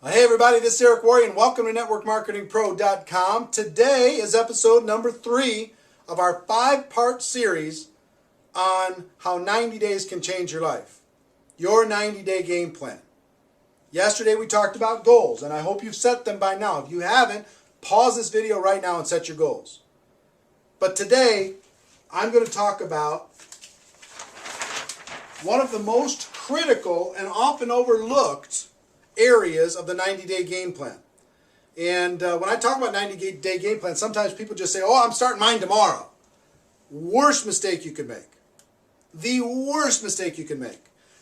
Hey everybody, this is Eric Warrior and welcome to NetworkMarketingPro.com. Today is episode number 3 of our 5-part series on how 90 days can change your life. Your 90-day game plan. Yesterday we talked about goals and I hope you've set them by now. If you haven't, pause this video right now and set your goals. But today I'm going to talk about one of the most critical and often overlooked areas of the 90-day game plan. And when I talk about 90-day game plan, sometimes people just say, oh, I'm starting mine tomorrow. Worst mistake you could make. The worst mistake you can make.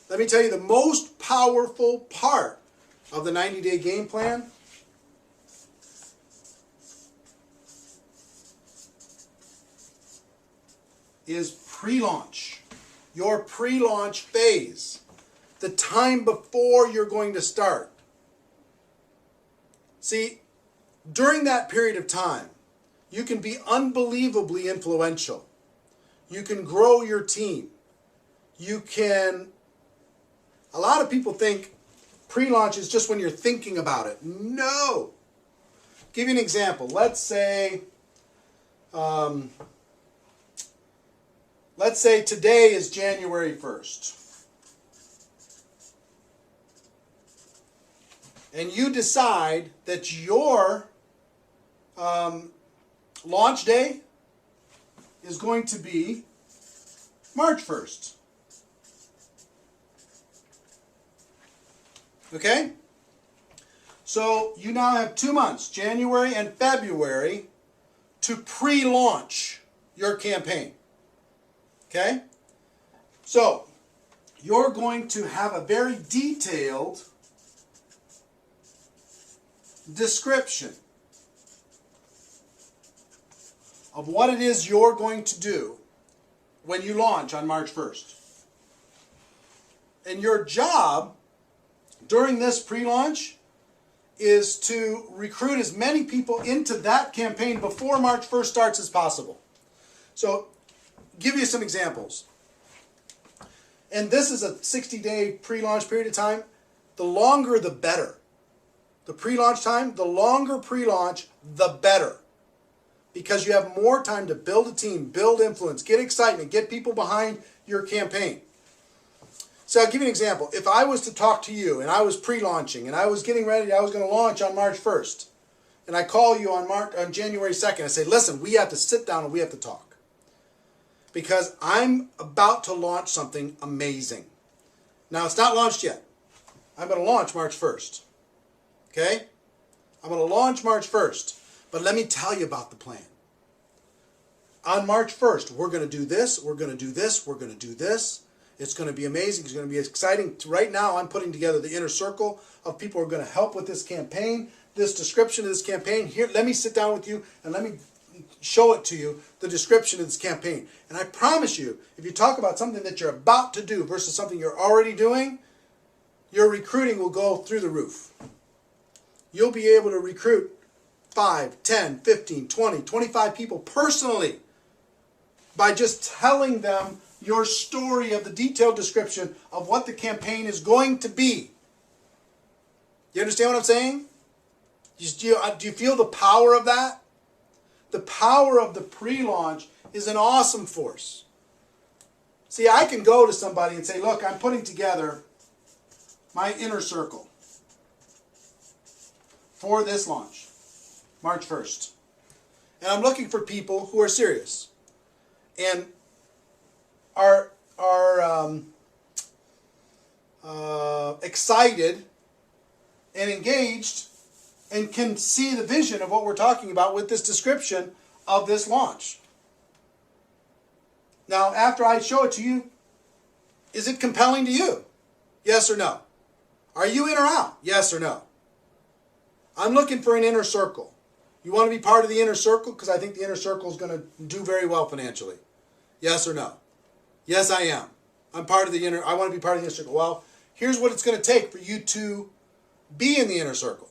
Let me tell you, the most powerful part of the 90-day game plan is pre-launch. Your pre-launch phase. The time before you're going to start. See, during that period of time, you can be unbelievably influential. You can grow your team. A lot of people think pre-launch is just when you're thinking about it. No. Give you an example. Let's say today is January 1st. And you decide that your launch day is going to be March 1st. Okay? So you now have 2 months, January and February, to pre-launch your campaign. Okay? So you're going to have a very detailed description of what it is you're going to do when you launch on March 1st. And your job during this pre-launch is to recruit as many people into that campaign before March 1st starts as possible. So, give you some examples. And this is a 60-day pre-launch period of time. The longer the better. The pre-launch time, the longer pre-launch, the better. Because you have more time to build a team, build influence, get excitement, get people behind your campaign. So I'll give you an example. If I was to talk to you and I was pre-launching and I was getting ready, I was going to launch on March 1st. And I call you on January 2nd. I say, listen, we have to sit down and we have to talk. Because I'm about to launch something amazing. Now, it's not launched yet. I'm going to launch March 1st. Okay? I'm going to launch March 1st. But let me tell you about the plan. On March 1st, we're going to do this, we're going to do this, we're going to do this. It's going to be amazing. It's going to be exciting. Right now, I'm putting together the inner circle of people who are going to help with this campaign, this description of this campaign. Here, let me sit down with you and let me show it to you, the description of this campaign. And I promise you, if you talk about something that you're about to do versus something you're already doing, your recruiting will go through the roof. You'll be able to recruit 5, 10, 15, 20, 25 people personally by just telling them your story of the detailed description of what the campaign is going to be. You understand what I'm saying? Do you feel the power of that? The power of the pre-launch is an awesome force. See, I can go to somebody and say, look, I'm putting together my inner circle for this launch, March 1st. And I'm looking for people who are serious and are excited and engaged and can see the vision of what we're talking about with this description of this launch. Now, after I show it to you, is it compelling to you? Yes or no? Are you in or out? Yes or no? I'm looking for an inner circle. You want to be part of the inner circle? Because I think the inner circle is going to do very well financially. Yes or no? Yes, I am. I want to be part of the inner circle. Well, here's what it's going to take for you to be in the inner circle.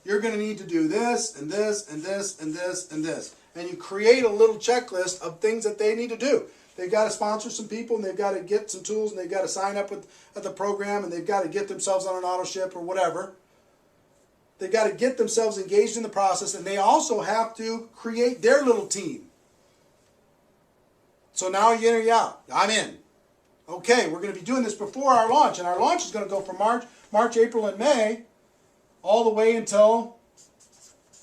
You're going to need to do this and this and this and this and this. And you create a little checklist of things that they need to do. They've got to sponsor some people, and they've got to get some tools, and they've got to sign up at the program, and they've got to get themselves on an auto ship or whatever. They've got to get themselves engaged in the process, and they also have to create their little team. So now you in or you out? I'm in. Okay, we're going to be doing this before our launch, and our launch is going to go from March, April, and May, all the way until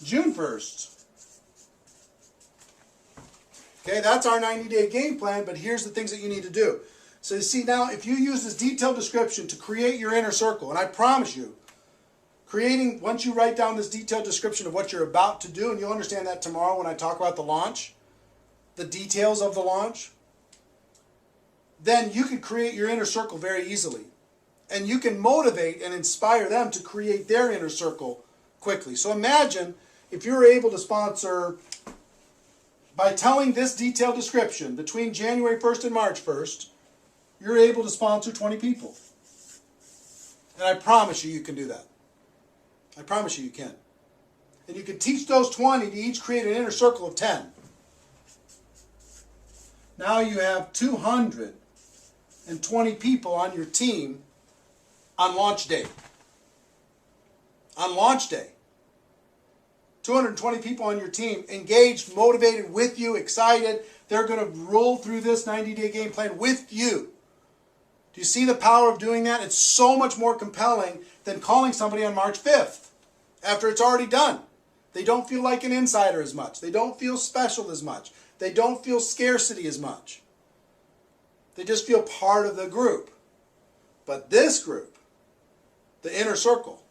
June 1st. Okay, that's our 90-day game plan, but here's the things that you need to do. So you see now, if you use this detailed description to create your inner circle, and I promise you, once you write down this detailed description of what you're about to do, and you'll understand that tomorrow when I talk about the launch, the details of the launch, then you can create your inner circle very easily. And you can motivate and inspire them to create their inner circle quickly. So imagine if you're able to sponsor, by telling this detailed description, between January 1st and March 1st, you're able to sponsor 20 people. And I promise you, you can do that. I promise you can. And you can teach those 20 to each create an inner circle of 10. Now you have 220 people on your team on launch day. On launch day. 220 people on your team engaged, motivated with you, excited. They're going to roll through this 90-day game plan with you. Do you see the power of doing that? It's so much more compelling than calling somebody on March 5th after it's already done. They don't feel like an insider as much. They don't feel special as much. They don't feel scarcity as much. They just feel part of the group. But this group, the inner circle,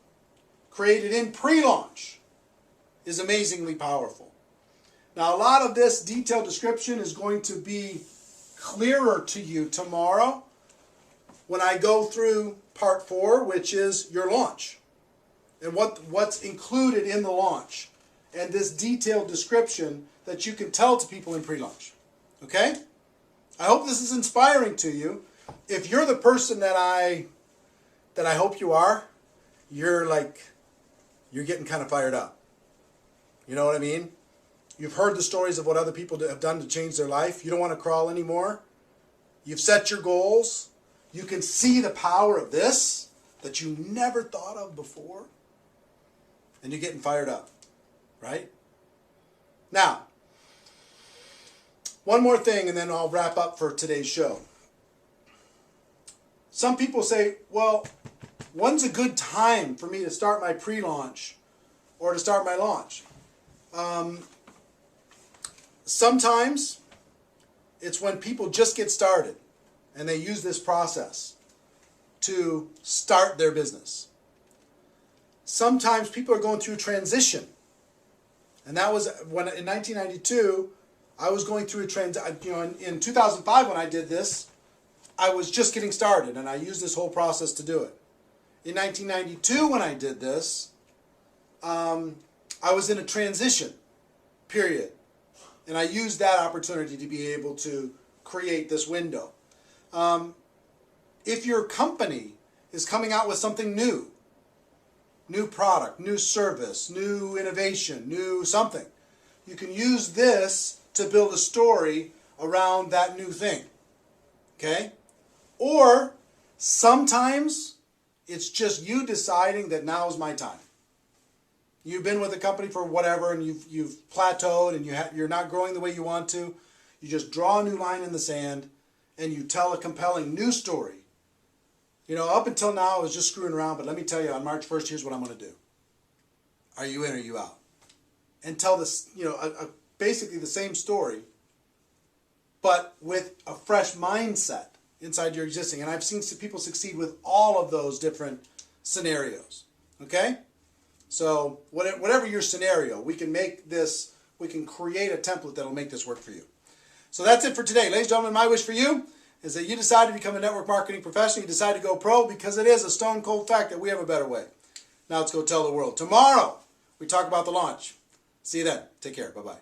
created in pre-launch, is amazingly powerful. Now, a lot of this detailed description is going to be clearer to you tomorrow when I go through part 4, which is your launch, and what's included in the launch, and this detailed description that you can tell to people in pre-launch. Okay? I hope this is inspiring to you. If you're the person that I hope you are, you're getting kind of fired up. You know what I mean? You've heard the stories of what other people have done to change their life. You don't want to crawl anymore. You've set your goals. You can see the power of this that you never thought of before. And you're getting fired up. Right? Now, one more thing and then I'll wrap up for today's show. Some people say, well, when's a good time for me to start my pre-launch or to start my launch? Sometimes it's when people just get started and they use this process to start their business. Sometimes people are going through transition. And that was when in 1992, I was going through a transition. You know, in 2005 when I did this, I was just getting started and I used this whole process to do it. In 1992 when I did this, I was in a transition period. And I used that opportunity to be able to create this window. If your company is coming out with something new product, new service, new innovation, new something, you can use this to build a story around that new thing. Okay? Or sometimes it's just you deciding that now is my time. You've been with a company for whatever and you've plateaued and you're not growing the way you want to. You just draw a new line in the sand and you tell a compelling new story. You know, up until now I was just screwing around, but let me tell you, on March 1st, here's what I'm going to do. Are you in or are you out? And tell this, you know, basically the same story, but with a fresh mindset inside your existing. And I've seen people succeed with all of those different scenarios. Okay? So whatever your scenario, we can make this, we can create a template that'll make this work for you. So that's it for today. Ladies and gentlemen, my wish for you is that you decide to become a network marketing professional. You decide to go pro because it is a stone cold fact that we have a better way. Now let's go tell the world. Tomorrow, we talk about the launch. See you then. Take care. Bye-bye.